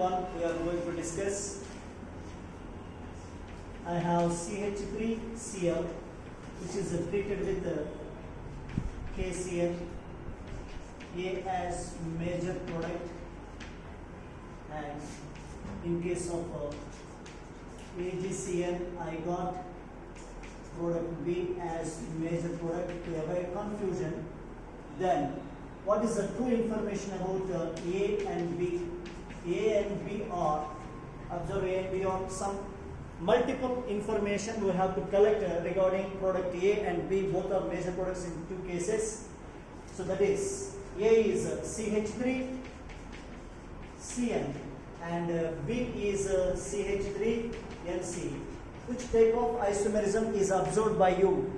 1 we are going to discuss. I have CH3Cl which is treated with KCl, A as major product, and in case of AgCl I got product B as major product. To avoid confusion, then what is the true information about A and B? A and B are, observe, A and B are some multiple information we have to collect regarding product A and B. Both are major products in two cases. So that is, A is CH3Cn and B is CH3Nc. Which type of isomerism is observed by you?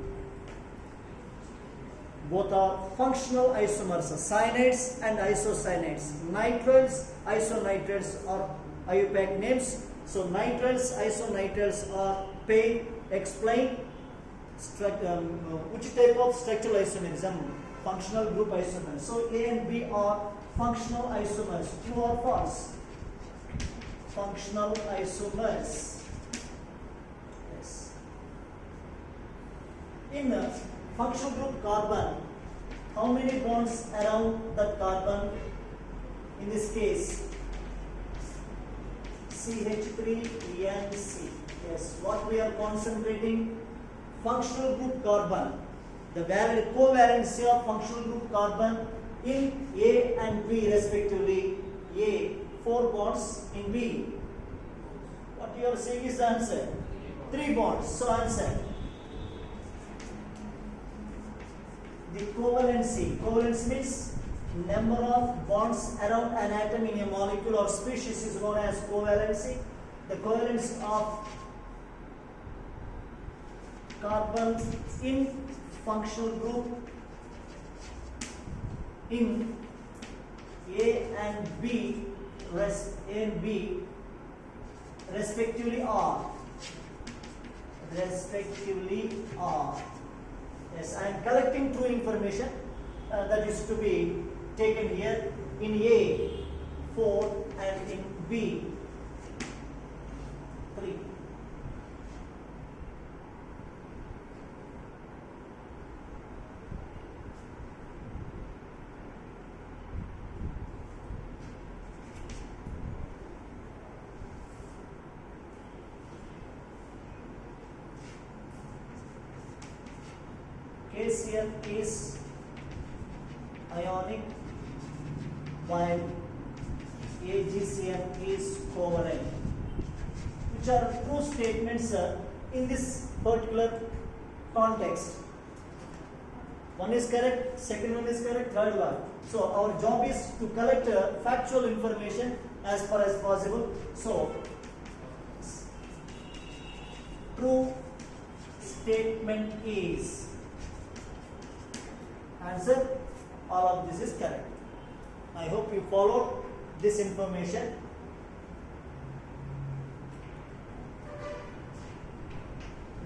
Both are functional isomers, cyanides and isocyanates. Nitriles, isonitriles are IUPAC names. So nitriles, isonitriles are paid. Explain which type of structural isomerism? Functional group isomers. So A and B are functional isomers. True or false? Functional isomers. Yes. In functional group carbon, how many bonds around that carbon? In this case, CH3Nc. Yes, what we are concentrating? Functional group carbon. The covalency of functional group carbon in A and B respectively. A, 4 bonds. In B, what you are saying is the answer? 3 bonds. So answer. The covalency means number of bonds around an atom in a molecule or species is known as covalency. The covalence of carbon in functional group in A and B respectively are. Yes, I am collecting true information that is to be taken here. In A, 4 and in B, 3. KCl is ionic while AgCl is covalent, which are true statements in this particular context. One is correct, second one is correct, third one. So our job is to collect factual information as far as possible. So true statement is answer. All of this is correct. I hope you followed this information.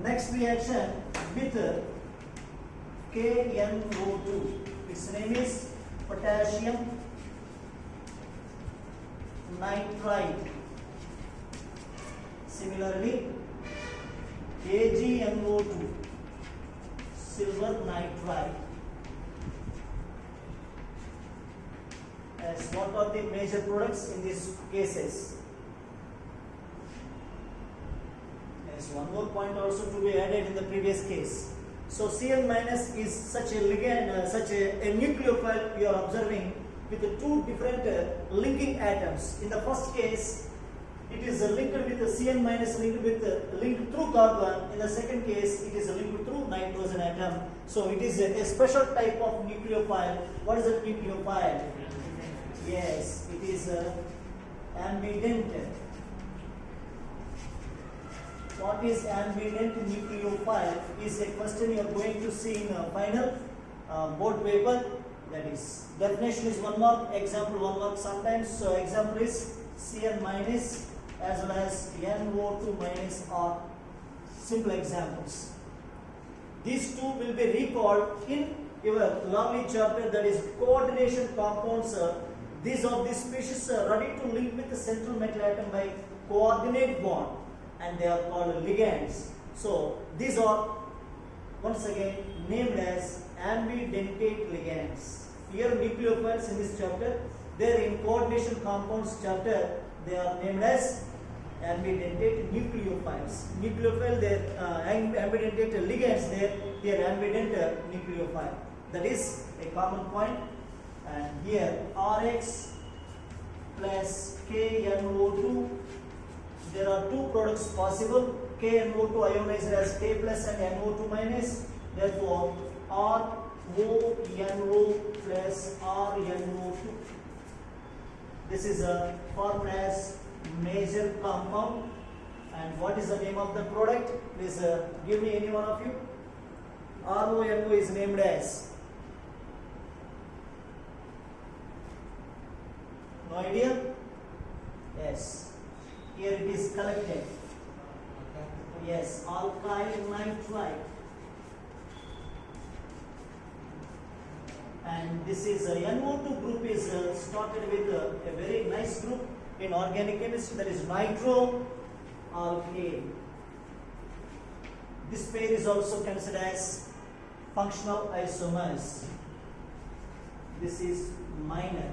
Next reaction with KNO2. Its name is potassium nitride. Similarly, AgNO2, silver nitride. As what are the major products in these cases? Yes, one more point also to be added in the previous case. So Cl minus is such a ligand, such a nucleophile you are observing with the two different linking atoms. In the first case, it is linked with the Cl minus linked through carbon. In the second case, it is linked through nitrogen atom. So it is a special type of nucleophile. What is a nucleophile? Yes, it is ambident. What is ambident nucleophile is a question you are going to see in final board paper. That is, definition is 1 mark, example 1 mark sometimes. So example is Cl minus as well as NO2 minus are simple examples. These two will be recalled in your lovely chapter, that is coordination compounds These of these species are ready to link with the central metal atom by coordinate bond, and they are called ligands. So these are once again named as ambidentate ligands. Here nucleophiles in this chapter, they are in coordination compounds chapter, they are named as ambidentate nucleophiles. Nucleophile, they are ambidentate ligands, they are ambident nucleophile. That is a common point. And here Rx plus KNO2, there are two products possible. KNO2 ionized as K plus and NO2 minus. Therefore, RONO plus RNO2. This is formed as major compound. And what is the name of the product? Please give me any one of you. RONO is named as. No idea? Yes. Here it is collected. Yes, alkyl nitride. And this is NO2 group is started with a very nice group in organic chemistry, that is nitro alkane. This pair is also considered as functional isomers. This is minor.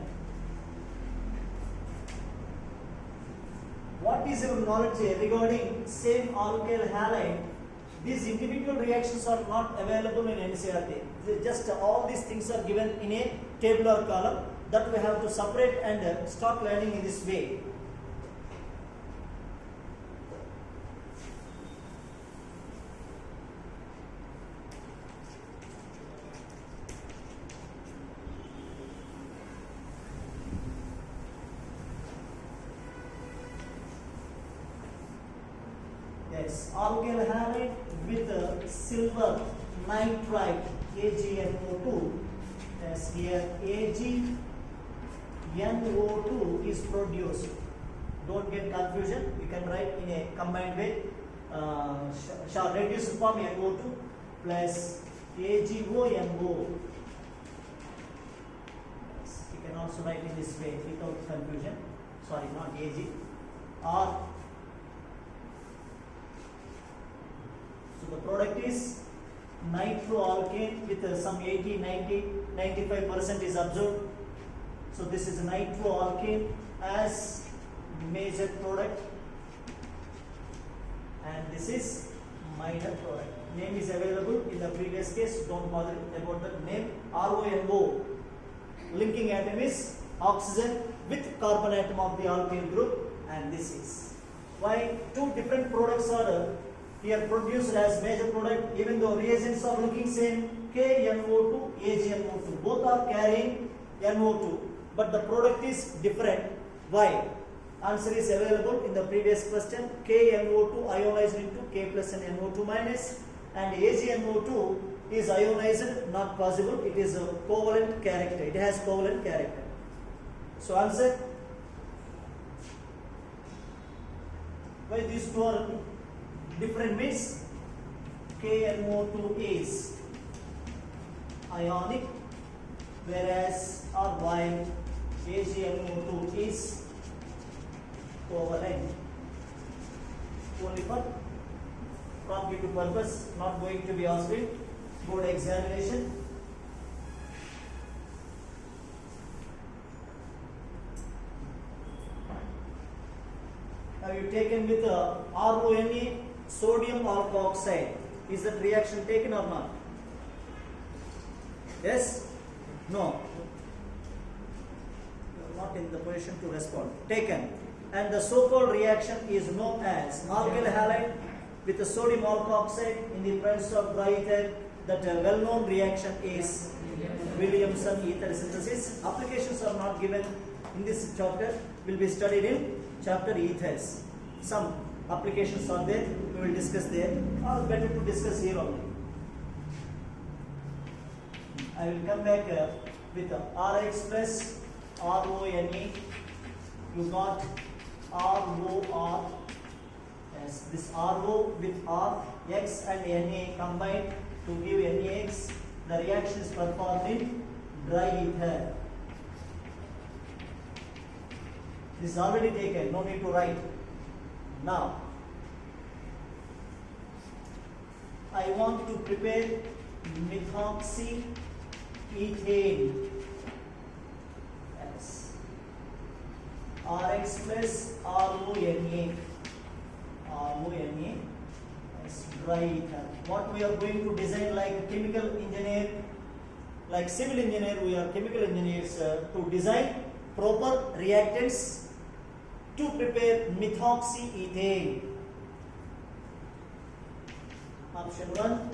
What is your knowledge regarding same alkyl halide? These individual reactions are not available in NCERT. Just all these things are given in a tabular column that we have to separate and start learning in this way. Yes, alkyl halide with silver nitride AgNO2. As here AgNO2 is produced. Don't get confusion. You can write in a combined way. Shall reduce form NO2 plus AgONO. Yes, you can also write in this way without confusion. Sorry, not Ag. Or so the product is nitroalkane with some 80, 90, 95% is observed. So this is nitroalkane as major product, and this is minor product. Name is available in the previous case, don't bother about the name. RONO, linking atom is oxygen with carbon atom of the alkyl group, and this is why two different products are here produced as major product, even though reagents are looking same, KNO2, AgNO2, both are carrying NO2, but the product is different. Why? Answer is available in the previous question. KNO2 ionized into K plus and NO2 minus, and AgNO2 is ionized, not possible, it is a covalent character, it has covalent character. So answer, why these two are different means KNO2 is ionic, whereas or while AgNO2 is covalent. Only for cognitive purpose, not going to be asked in board examination. Have you taken with RONE? Sodium alkoxide. Is that reaction taken or not? Yes? No. You are not in the position to respond. Taken. And the so-called reaction is known as alkyl halide with the sodium alkoxide in the presence of dry ether. That well-known reaction is Williamson ether synthesis. Applications are not given in this chapter. Will be studied in chapter ethers. Some applications are there, we will discuss there, or better to discuss here only. I will come back with Rx plus RONE. You got ROR. Yes, this RO with R, X and Na combined to give NaX. The reaction is performed in dry ether. This is already taken, no need to write. Now, I want to prepare methoxy ethane as RX plus RONA as dry ether. What we are going to design, like chemical engineer, like civil engineer, we are chemical engineers, to design proper reactants to prepare methoxy ethane. Option 1,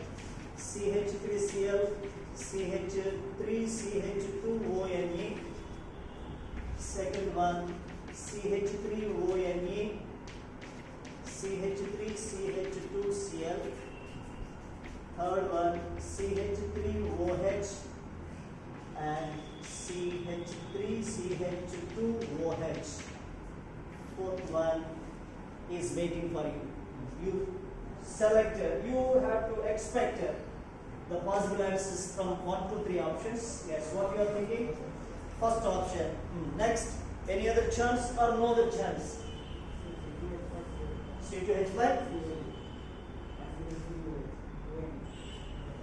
CH3Cl, CH3CH2ONA. Second one, CH3ONA, CH3CH2Cl. Third one, CH3OH and CH3CH2OH. Fourth one is waiting for you. You select, you have to expect the possible answers from 1 to 3 options. Yes, what you are thinking? First option. Next, any other chance or no other chance? C2H5?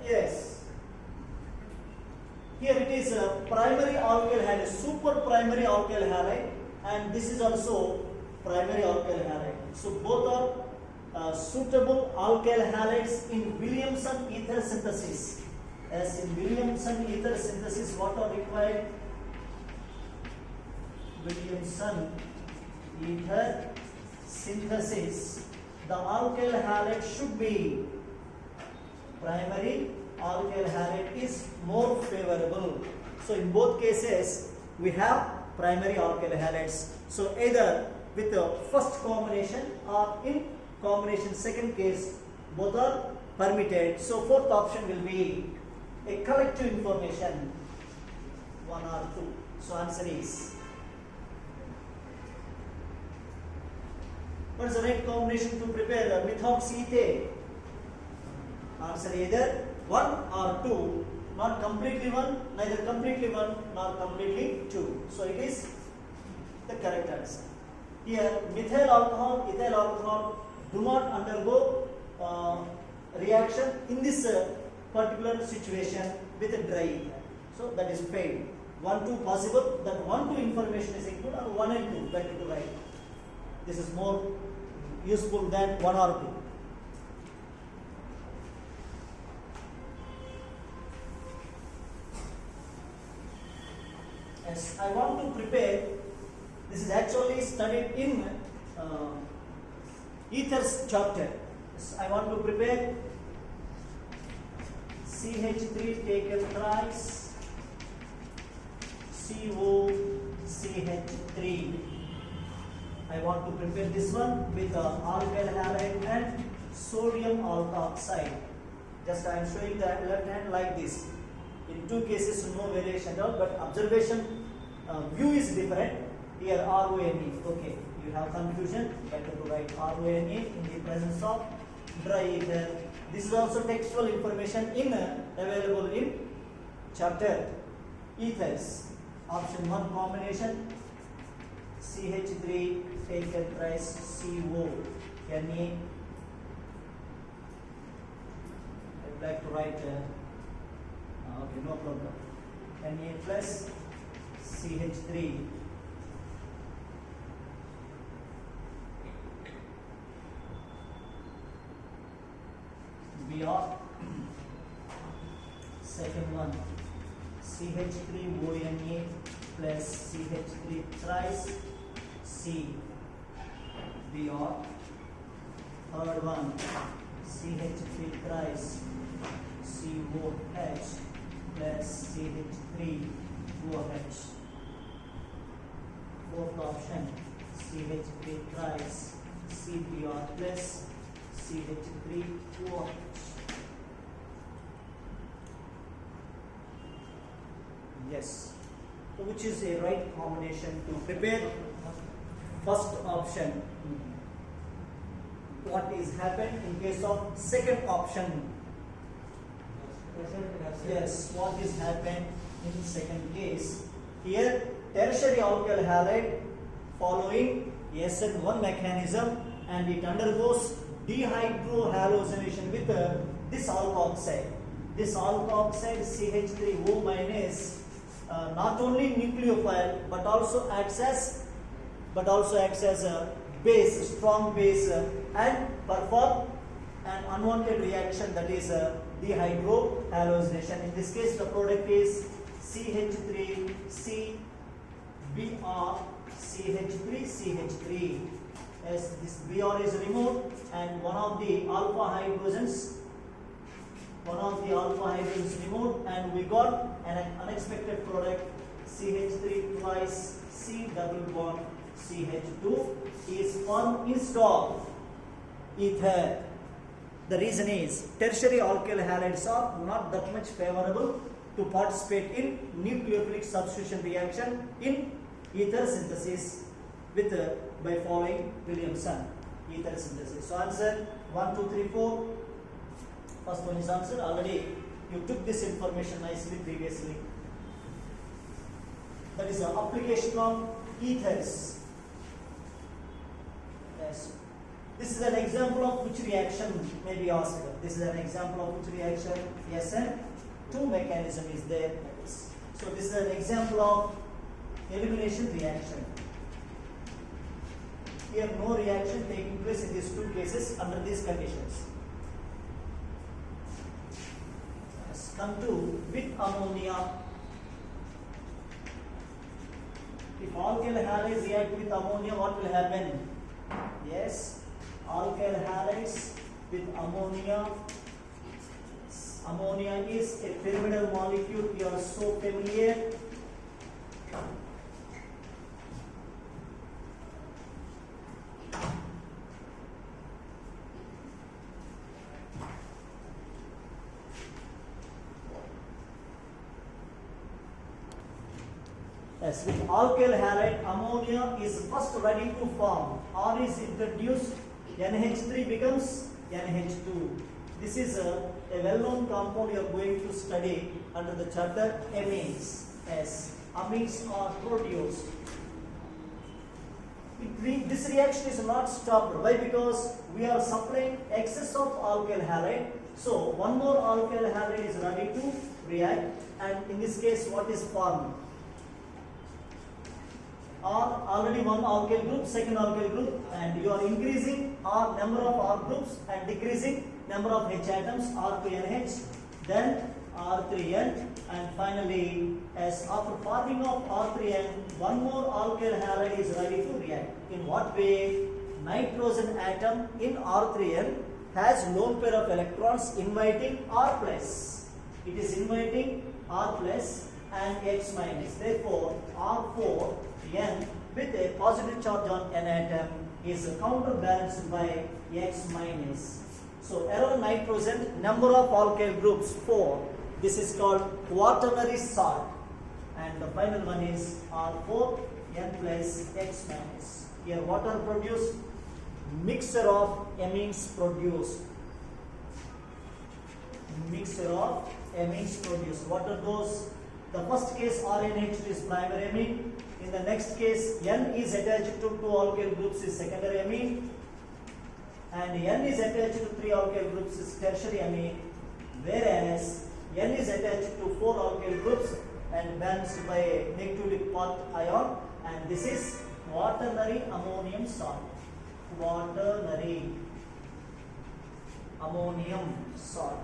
Yes. Here it is a primary alkyl halide, super primary alkyl halide, and this is also primary alkyl halide. So both are suitable alkyl halides in Williamson ether synthesis. As in Williamson ether synthesis, what are required? Williamson ether synthesis, the alkyl halide should be primary alkyl halide is more favorable. So in both cases we have primary alkyl halides. So either with the first combination or in combination second case, both are permitted. So fourth option will be a collective information, 1 or 2. So answer is, what is the right combination to prepare the methoxy ethane? Answer either 1 or 2, not completely 1, neither completely 1 nor completely 2. So it is the correct answer. Here methyl alcohol, ethyl alcohol do not undergo reaction in this particular situation with a dry ether. So that is failed. 1, 2 possible, that 1, 2 information is included, or 1 and 2 better to write. This is more useful than 1 or 2. Yes, I want to prepare, this is actually studied in ethers chapter. Yes, I want to prepare CH3 taken thrice, COCH3. I want to prepare this one with alkyl halide and sodium alkoxide. Just I am showing the left hand like this. In 2 cases no variation at all, but observation view is different. Here RONA. Okay, you have confusion. Better to write RONA in the presence of dry ether. This is also textual information in available in chapter ethers. Option 1 combination, CH3 taken thrice, CO Na. I'd like to write okay, no problem. Na plus CH3 Br. Second one, CH3ONA plus CH3 thrice, C Br. Third one, CH3 thrice, COH plus CH3OH. Fourth option, CH3 thrice, CBr plus CH3OH. Yes. So which is a right combination to prepare? First option. What is happened in case of second option? Yes, what is happened in second case? Here tertiary alkyl halide following SN1 mechanism, and it undergoes dehydrohallucination with this alkoxide. This alkoxide CH3O minus not only nucleophile but also acts as a base, strong base, and perform an unwanted reaction, that is dehydrohallucination. In this case, the product is CH3CBr CH3CH3. As this Br is removed and one of the alpha hydrogens removed, and we got an unexpected product CH3 twice C double bond CH2 is formed instead of ether. The reason is tertiary alkyl halides are not that much favorable to participate in nucleophilic substitution reaction in ether synthesis with by following Williamson ether synthesis. So answer 1, 2, 3, 4. First one is answered. Already you took this information nicely previously. That is the application of ethers. Yes. This is an example of which reaction may be asked. This is an example of which reaction SN2 mechanism is there. So this is an example of elimination reaction. Here no reaction taking place in these two cases under these conditions. Let's come to with ammonia. If alkyl halides react with ammonia, what will happen? Yes, alkyl halides with ammonia. Ammonia is a pyramidal molecule. You are so familiar. Yes, with alkyl halide, ammonia is first ready to form. R is introduced, NH3 becomes NH2. This is a well-known compound you are going to study under the chapter amines. Yes, amines are produced. This reaction is not stopped. Why? Because we are supplying excess of alkyl halide. So one more alkyl halide is ready to react, and in this case, what is formed? R already one alkyl group, second alkyl group, and you are increasing R number of R groups and decreasing number of H atoms, R to NH, then R3N, and finally, as after forming of R3N, one more alkyl halide is ready to react. In what way? Nitrogen atom in R3N has lone pair of electrons inviting R plus. It is inviting R plus and X minus. Therefore, R4 N with a positive charge on N atom is counterbalanced by X minus. So around nitrogen, number of alkyl groups 4. This is called quaternary salt. And the final one is R4 N plus X minus. Here water produced, mixture of amines produced. Mixture of amines produced. What are those? The first case RNH is primary amine. In the next case, N is attached to 2 alkyl groups is secondary amine, and N is attached to 3 alkyl groups is tertiary amine, whereas N is attached to 4 alkyl groups and balanced by a negatively charged ion, and this is quaternary ammonium salt. Quaternary ammonium salt.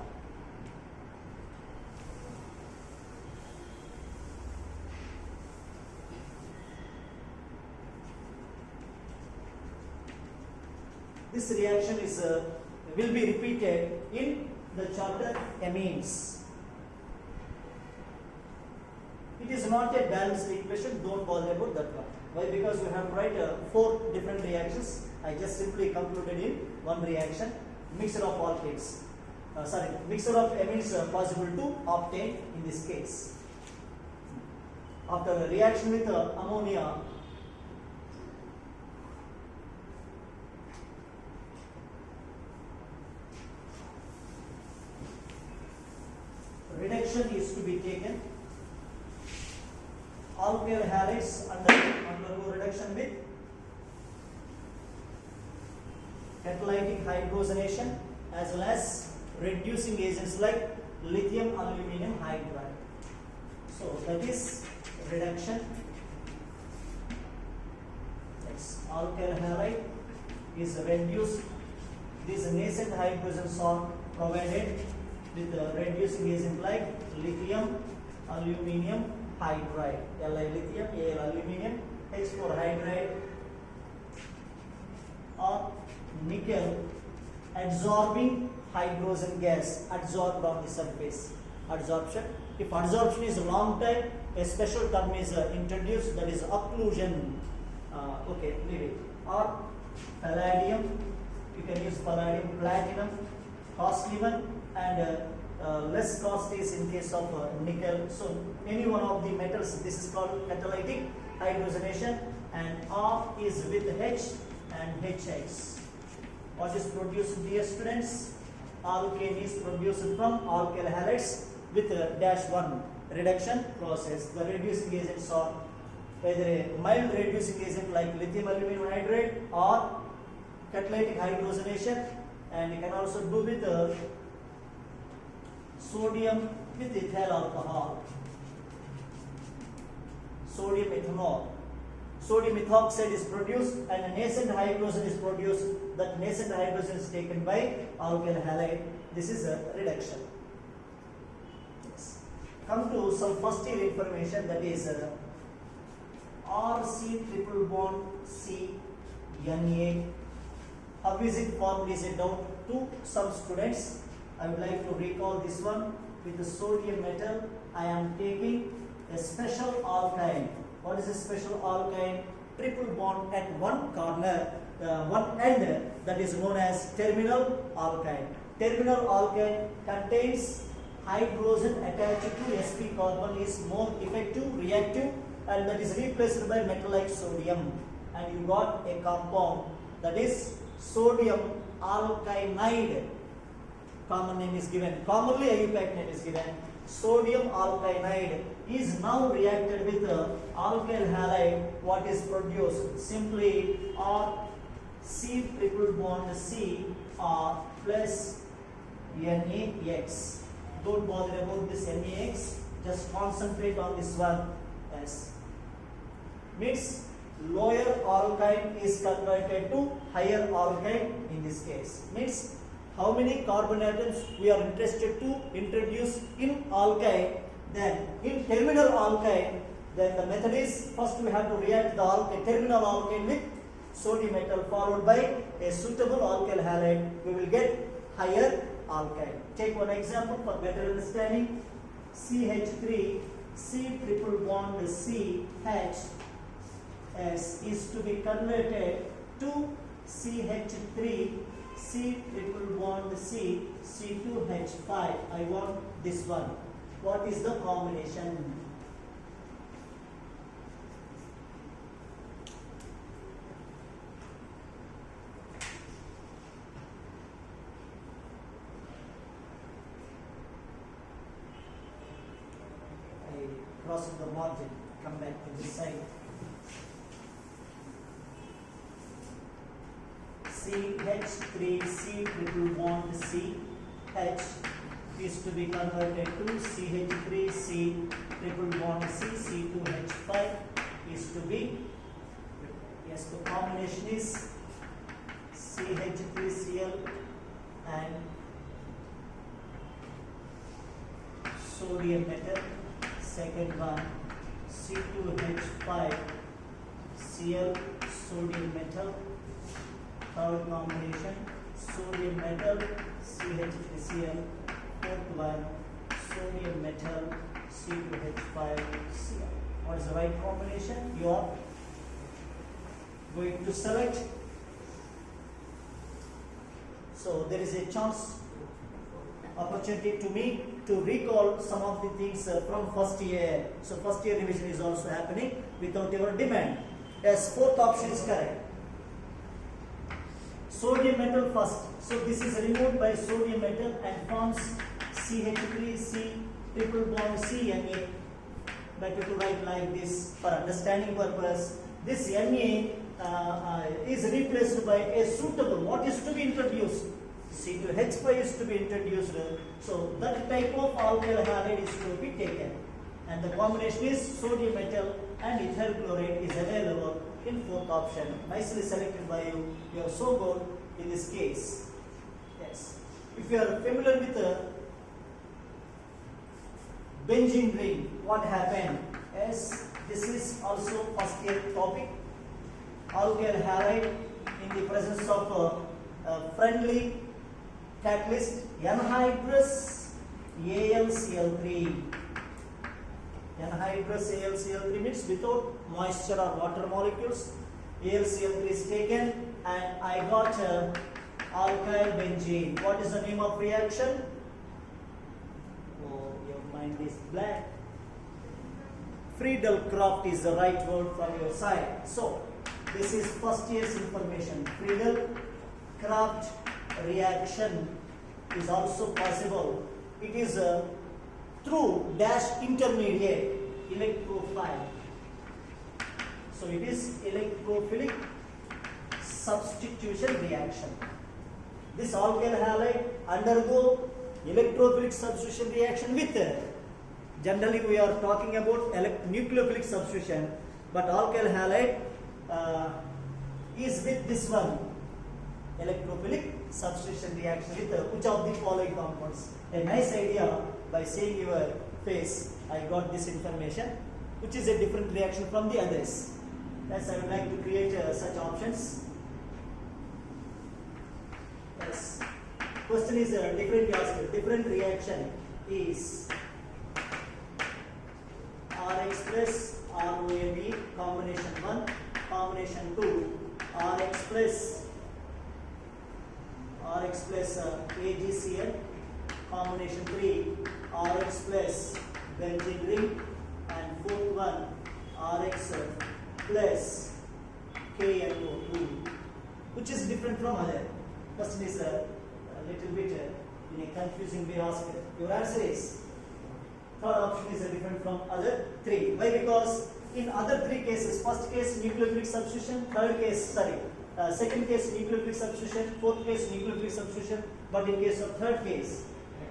This reaction is will be repeated in the chapter amines. It is not a balanced equation. Don't bother about that one. Why? Because we have to write 4 different reactions. I just simply concluded in one reaction. Mixture of alkanes. Mixture of amines possible to obtain in this case. After a reaction with ammonia, reduction is to be taken. Alkyl halides undergo reduction with catalytic hydrogenation as well as reducing agents like lithium aluminum hydride. So that is reduction. Next, alkyl halide is reduced. These nascent hydrogens are provided with a reducing agent like lithium aluminum hydride. Li lithium, Al aluminum, H4 hydride, or nickel adsorbing hydrogen gas adsorbed on the surface. Adsorption. If adsorption is a long time, a special term is introduced, that is occlusion. Okay, leave it. Or palladium, you can use palladium, platinum, costly one, and less cost is in case of nickel. So any one of the metals, this is called catalytic hydrogenation, and R is with H and HX. What is produced, dear students? Alkane is produced from alkyl halides with a -1 reduction process. The reducing agents are either a mild reducing agent like lithium aluminum hydride or catalytic hydrogenation, and you can also do with sodium with ethyl alcohol, sodium ethanol. Sodium ethoxide is produced and a nascent hydrogen is produced. That nascent hydrogen is taken by alkyl halide. This is a reduction. Yes. Come to some first year information, that is RC triple bond C Na. How is it formed is a doubt to some students. I would like to recall this one. With the sodium metal, I am taking a special alkyne. What is a special alkyne? Triple bond at one corner, one end, that is known as terminal alkyne. Terminal alkyne contains hydrogen attached to sp carbon, is more effective, reactive, and that is replaced by metal like sodium. And you got a compound, that is sodium alkynide. Common name is given. Commonly IUPAC name is given. Sodium alkynide is now reacted with alkyl halide. What is produced? Simply R C triple bond C R plus NaX. Don't bother about this NaX. Just concentrate on this one. Yes. Means lower alkyne is converted to higher alkyne in this case. Means how many carbon atoms we are interested to introduce in alkyne, then in terminal alkyne, then the method is first we have to react the alkyne, terminal alkyne with sodium metal followed by a suitable alkyl halide. We will get higher alkyne. Take one example for better understanding. CH3 C triple bond C H S is to be converted to CH3 C triple bond C C2H5. I want this one. What is the combination? I cross the margin. Come back to this side. CH3 C triple bond C H is to be converted to CH3 C triple bond C C2H5 is to be, yes, the combination is CH3Cl and sodium metal. Second one C2H5 Cl sodium metal. Third combination sodium metal CH3Cl. Fourth one sodium metal C2H5Cl. What is the right combination? You are going to select. So there is a chance, opportunity to me to recall some of the things from first year. So first year revision is also happening without your demand. Yes, fourth option is correct. Sodium metal first. So this is removed by sodium metal and forms CH3C triple bond CNA. Better to write like this for understanding purpose. This Na is replaced by a suitable. What is to be introduced? C2H5 is to be introduced. So that type of alkyl halide is to be taken. And the combination is sodium metal and ethyl chloride is available in fourth option. Nicely selected by you. You are so good in this case. Yes. If you are familiar with the benzene ring, what happened? Yes, this is also first year topic. Alkyl halide in the presence of friendly catalyst anhydrous AlCl3. Anhydrous AlCl3 means without moisture or water molecules. AlCl3 is taken and I got alkyl benzene. What is the name of reaction? Oh, your mind is blank. Friedel-Crafts is the right word from your side. So, this is first year's information. Friedel-Crafts reaction is also possible. It is through dash intermediate electrophile. So it is electrophilic substitution reaction. This alkyl halide undergo electrophilic substitution reaction with generally we are talking about nucleophilic substitution, but alkyl halide is with this one electrophilic substitution reaction with which of the following compounds. A nice idea, by seeing your face I got this information, which is a different reaction from the others. Yes, I would like to create such options. Yes. Question is different reaction is Rx plus ROAB combination 1, combination 2 Rx plus AgCl, combination 3 Rx plus benzene ring, and fourth one Rx plus KNO2, which is different from other. Question is a little bit in a confusing way asked. Your answer is third option is different from other three. Why? Because in other three cases, first case nucleophilic substitution, second case nucleophilic substitution, fourth case nucleophilic substitution, but in case of third case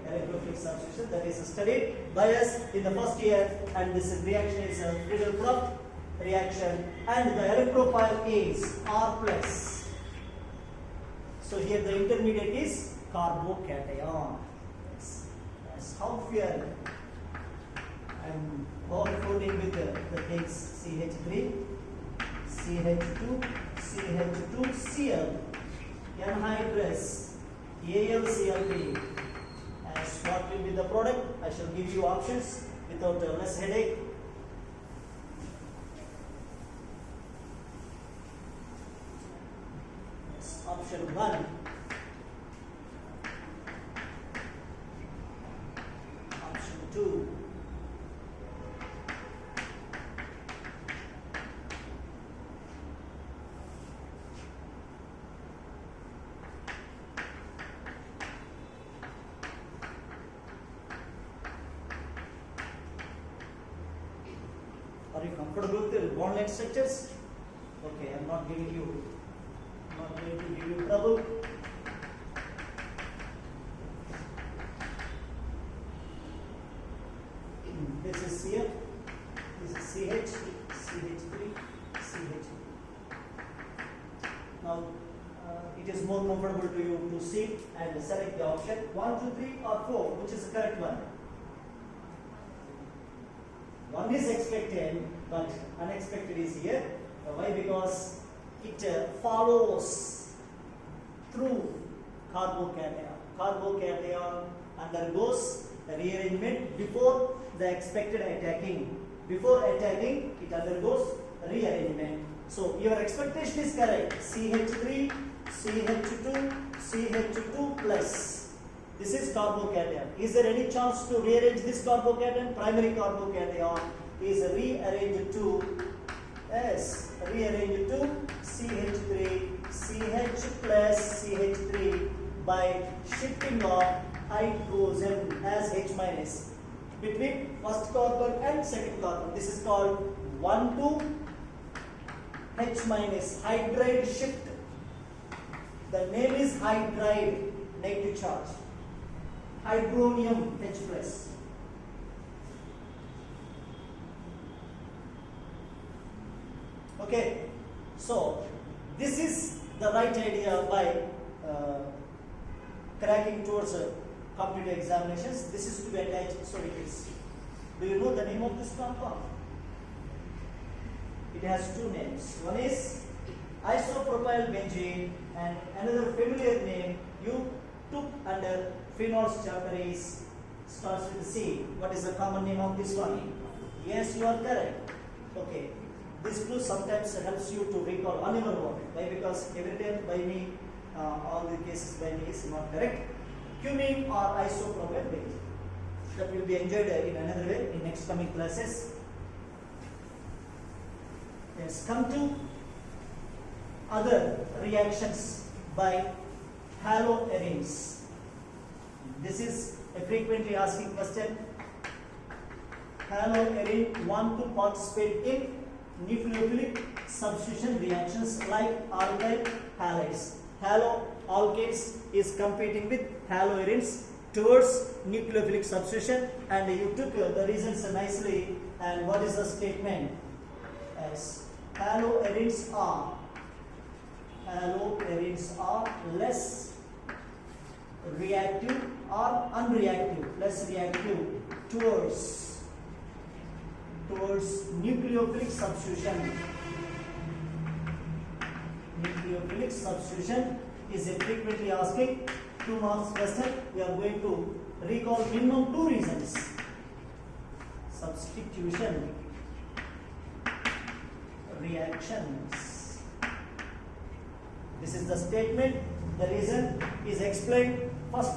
electrophilic substitution, that is studied by us in the first year, and this reaction is a Friedel-Crafts reaction, and the electrophile is R plus. So here the intermediate is carbocation. Yes. That's how we are. I'm overloading with the things CH3, CH2, CH2Cl, anhydrous AlCl3. As what will be the product? I shall give you options without less headache. Yes, option 1. Option 2. Are you comfortable with the bond length structures? Okay, I'm not going to give you trouble. This is Cl, this is CH, CH3, CH. Now, it is more comfortable to you to see and select the option 1, 2, 3 or 4, which is the correct one. One is expected, but unexpected is here. Why? Because it follows through carbocation. Carbocation undergoes rearrangement before the expected attacking. Before attacking, it undergoes rearrangement. So your expectation is correct. CH3, CH2, CH2 plus. This is carbocation. Is there any chance to rearrange this carbocation? Primary carbocation is rearranged to CH3, CH plus CH3 by shifting of hydrogen as H minus between first carbon and second carbon. This is called 1,2 H minus, hydride shift. The name is hydride, negative charge. Hydronium, H plus. Okay, so this is the right idea by cracking towards computer examinations. This is to be attached, so it is. Do you know the name of this compound? It has two names. One is isopropyl benzene and another familiar name you took under phenols chapter is starts with C. What is the common name of this one? Yes, you are correct. Okay. This clue sometimes helps you to recall on your own. Why? Because every time by me, all the cases by me is not correct. Cumene or isopropyl benzene. That will be enjoyed in another way in next coming classes. Yes, come to other reactions by haloarenes. This is a frequently asking question. Haloarene want to participate in nucleophilic substitution reactions like alkyl halides. Haloalkanes is competing with haloarenes towards nucleophilic substitution, and you took the reasons nicely. And what is the statement? As haloarenes are less reactive or unreactive, less reactive towards nucleophilic substitution. Nucleophilic substitution is a frequently asking 2 marks question. We are going to recall minimum 2 reasons. Substitution reactions. This is the statement. The reason is explained first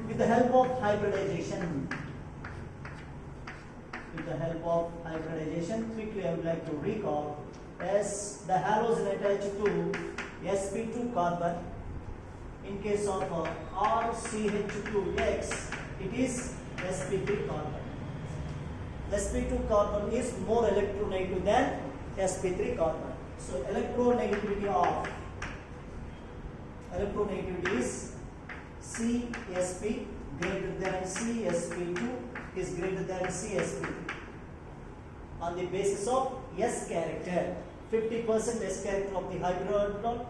with the help of hybridization. With the help of hybridization, quickly I would like to recall as the halos are attached to sp2 carbon. In case of RCH2X, it is sp3 carbon. sp2 carbon is more electronegative than sp3 carbon. So electronegativity is CsP greater than CsP2 is greater than CsP2 on the basis of S character. 50% S character of the hydrogen,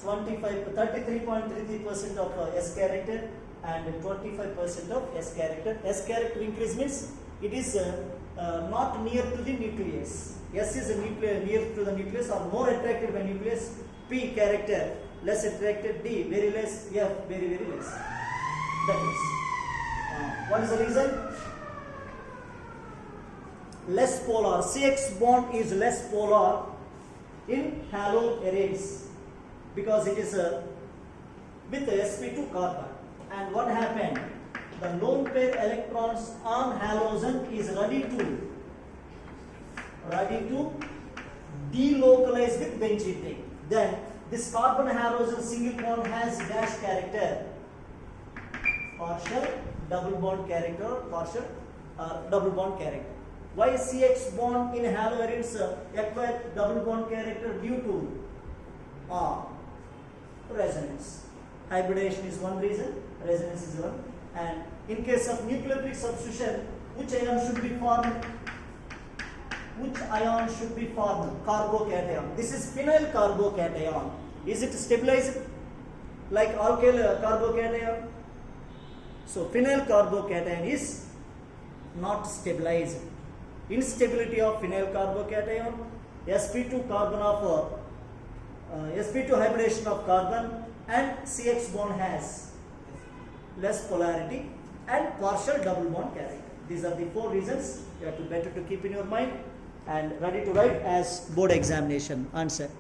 33.33% of S character, and 25% of S character. S character increase means it is not near to the nucleus. S is near to the nucleus or more attracted by nucleus. P character less attracted. D very less. F very less. That is. What is the reason? Less polar. CX bond is less polar in haloarenes because it is with sp2 carbon. And what happened? The lone pair electrons on halogen is ready to delocalize with benzene ring. Then this carbon halogen single bond has dash character, partial double bond character, partial double bond character. Why CX bond in haloarenes acquire double bond character? Due to resonance. Hybridization is one reason, resonance is one. And in case of nucleophilic substitution, which ion should be formed? Carbocation. This is phenyl carbocation. Is it stabilized like alkyl carbocation? So phenyl carbocation is not stabilized. Instability of phenyl carbocation, sp2 carbon of sp2 hybridization of carbon, and CX bond has less polarity and partial double bond character. These are the 4 reasons you have to better to keep in your mind and ready to write as board examination answer.